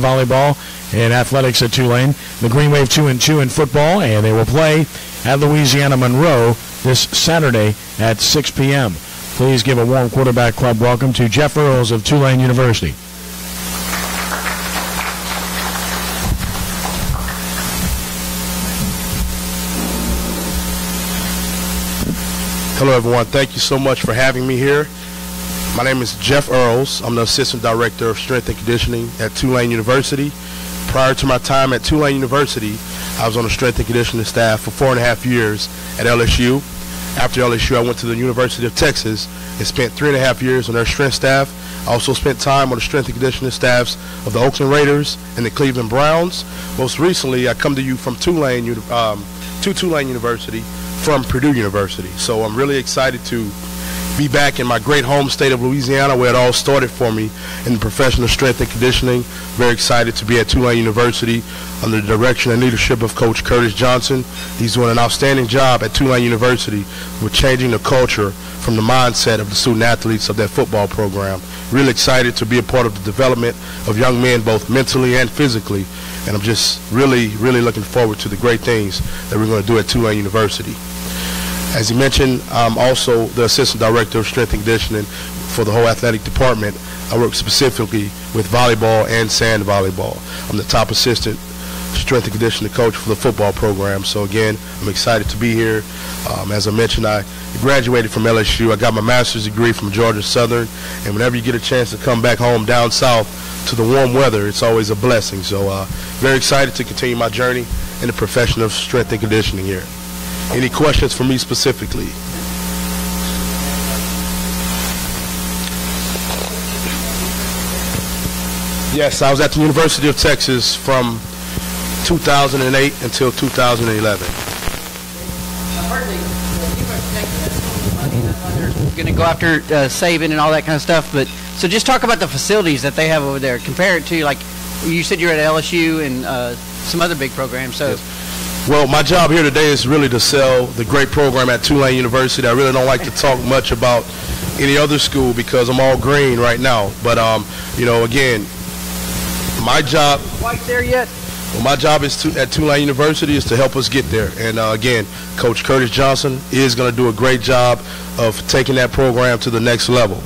volleyball and athletics at Tulane. The Green Wave 2-2 in football, and they will play at Louisiana Monroe this Saturday at 6 p.m. Please give a warm quarterback club welcome to Jeff Earls of Tulane University. Hello, everyone. Thank you so much for having me here. My name is Jeff Earls. I'm the Assistant Director of Strength and Conditioning at Tulane University. Prior to my time at Tulane University, I was on the Strength and Conditioning staff for 4.5 years at LSU. After LSU, I went to the University of Texas and spent 3.5 years on their strength staff. I also spent time on the strength and conditioning staffs of the Oakland Raiders and the Cleveland Browns. Most recently, I come to you from Tulane, to Tulane University from Purdue University. So I'm really excited to be back in my great home state of Louisiana, where it all started for me in the professional strength and conditioning. Very excited to be at Tulane University under the direction and leadership of Coach Curtis Johnson. He's doing an outstanding job at Tulane University with changing the culture from the mindset of the student athletes of that football program. Really excited to be a part of the development of young men, both mentally and physically. And I'm just really looking forward to the great things that we're going to do at Tulane University. As you mentioned, I'm also the Assistant Director of Strength and Conditioning for the whole athletic department. I work specifically with volleyball and sand volleyball. I'm the top assistant strength and conditioning coach for the football program. So again, I'm excited to be here. As I mentioned, I graduated from LSU. I got my master's degree from Georgia Southern, and whenever you get a chance to come back home down south to the warm weather, it's always a blessing. So very excited to continue my journey in the profession of strength and conditioning here. Any questions for me specifically? Yes, I was at the University of Texas from 2008 until 2011. Going to go after Saban and all that kind of stuff, but so just talk about the facilities that they have over there. Compare it to, like, you said you're at LSU and some other big programs. So. Yes. Well, my job here today is really to sell the great program at Tulane University. I really don't like to talk much about any other school because I'm all green right now. But, you know, again, my job... Quite there yet? Well, my job is at Tulane University is to help us get there. And, again, Coach Curtis Johnson is going to do a great job of taking that program to the next level.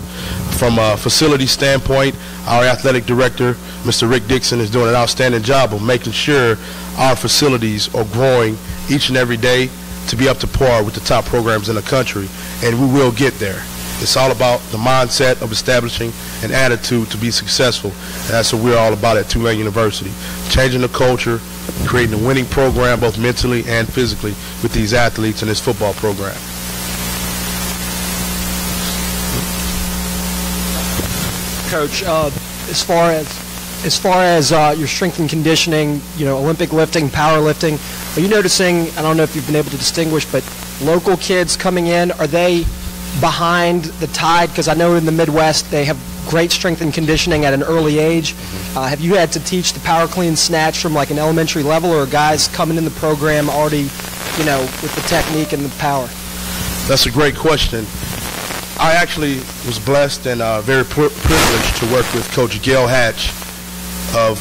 From a facility standpoint, our athletic director, Mr. Rick Dixon, is doing an outstanding job of making sure our facilities are growing each and every day to be up to par with the top programs in the country, and we will get there. It's all about the mindset of establishing an attitude to be successful, and that's what we're all about at Tulane University, changing the culture, creating a winning program both mentally and physically with these athletes in this football program. Coach, as far as your strength and conditioning, you know, Olympic lifting, powerlifting, are you noticing, I don't know if you've been able to distinguish, but local kids coming in, are they behind the tide? Because I know in the Midwest they have great strength and conditioning at an early age. Have you had to teach the power clean snatch from like an elementary level, or are guys coming in the program already, you know, with the technique and the power? That's a great question. I actually was blessed and very privileged to work with Coach Gail Hatch of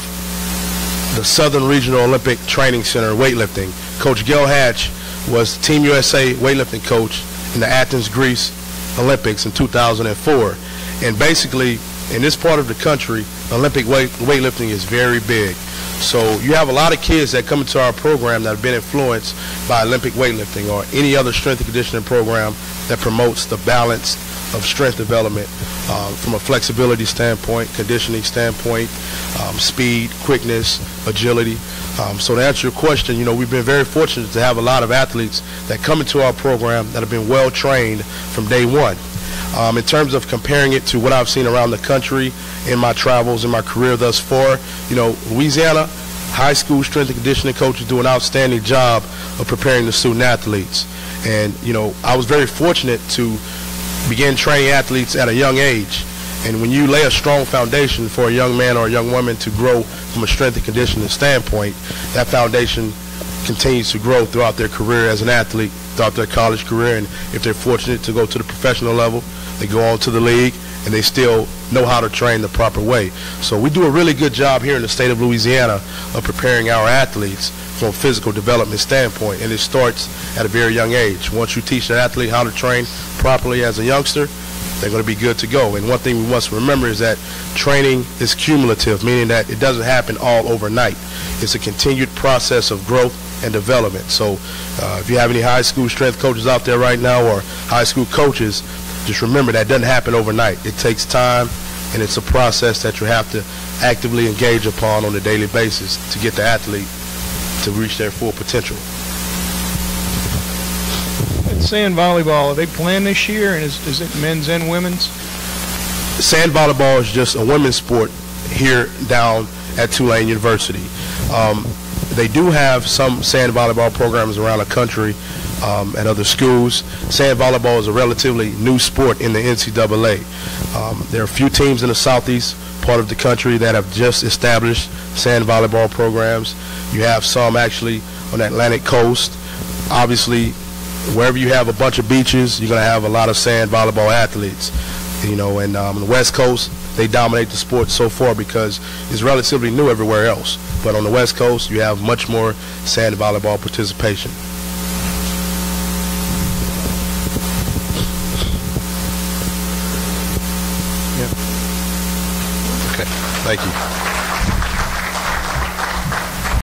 the Southern Regional Olympic Training Center weightlifting. Coach Gail Hatch was Team USA weightlifting coach in the Athens, Greece Olympics in 2004. And basically, in this part of the country, Olympic weightlifting is very big. So you have a lot of kids that come into our program that have been influenced by Olympic weightlifting or any other strength and conditioning program that promotes the balance of strength development from a flexibility standpoint, conditioning standpoint, speed, quickness, agility. So to answer your question, you know, we've been very fortunate to have a lot of athletes that come into our program that have been well trained from day one. In terms of comparing it to what I've seen around the country in my travels, in my career thus far, you know, Louisiana high school strength and conditioning coaches do an outstanding job of preparing the student athletes. And, you know, I was very fortunate to begin training athletes at a young age. And when you lay a strong foundation for a young man or a young woman to grow from a strength and conditioning standpoint, that foundation continues to grow throughout their career as an athlete, throughout their college career, and if they're fortunate to go to the professional level, they go on to the league, and they still know how to train the proper way. So we do a really good job here in the state of Louisiana of preparing our athletes from a physical development standpoint, and it starts at a very young age. Once you teach an athlete how to train properly as a youngster, they're going to be good to go. And one thing we must remember is that training is cumulative, meaning that it doesn't happen all overnight. It's a continued process of growth and development. So if you have any high school strength coaches out there right now, or high school coaches, just remember that doesn't happen overnight. It takes time, and it's a process that you have to actively engage upon on a daily basis to get the athlete to reach their full potential. And sand volleyball, are they playing this year, and is it men's and women's? Sand volleyball is just a women's sport here down at Tulane University. They do have some sand volleyball programs around the country at other schools. Sand volleyball is a relatively new sport in the NCAA. There are a few teams in the southeast part of the country that have just established sand volleyball programs. You have some actually on the Atlantic coast. Obviously, wherever you have a bunch of beaches, you're going to have a lot of sand volleyball athletes. You know, and on the West Coast, they dominate the sport so far because it's relatively new everywhere else. But on the West Coast, you have much more sand volleyball participation. Okay, thank you.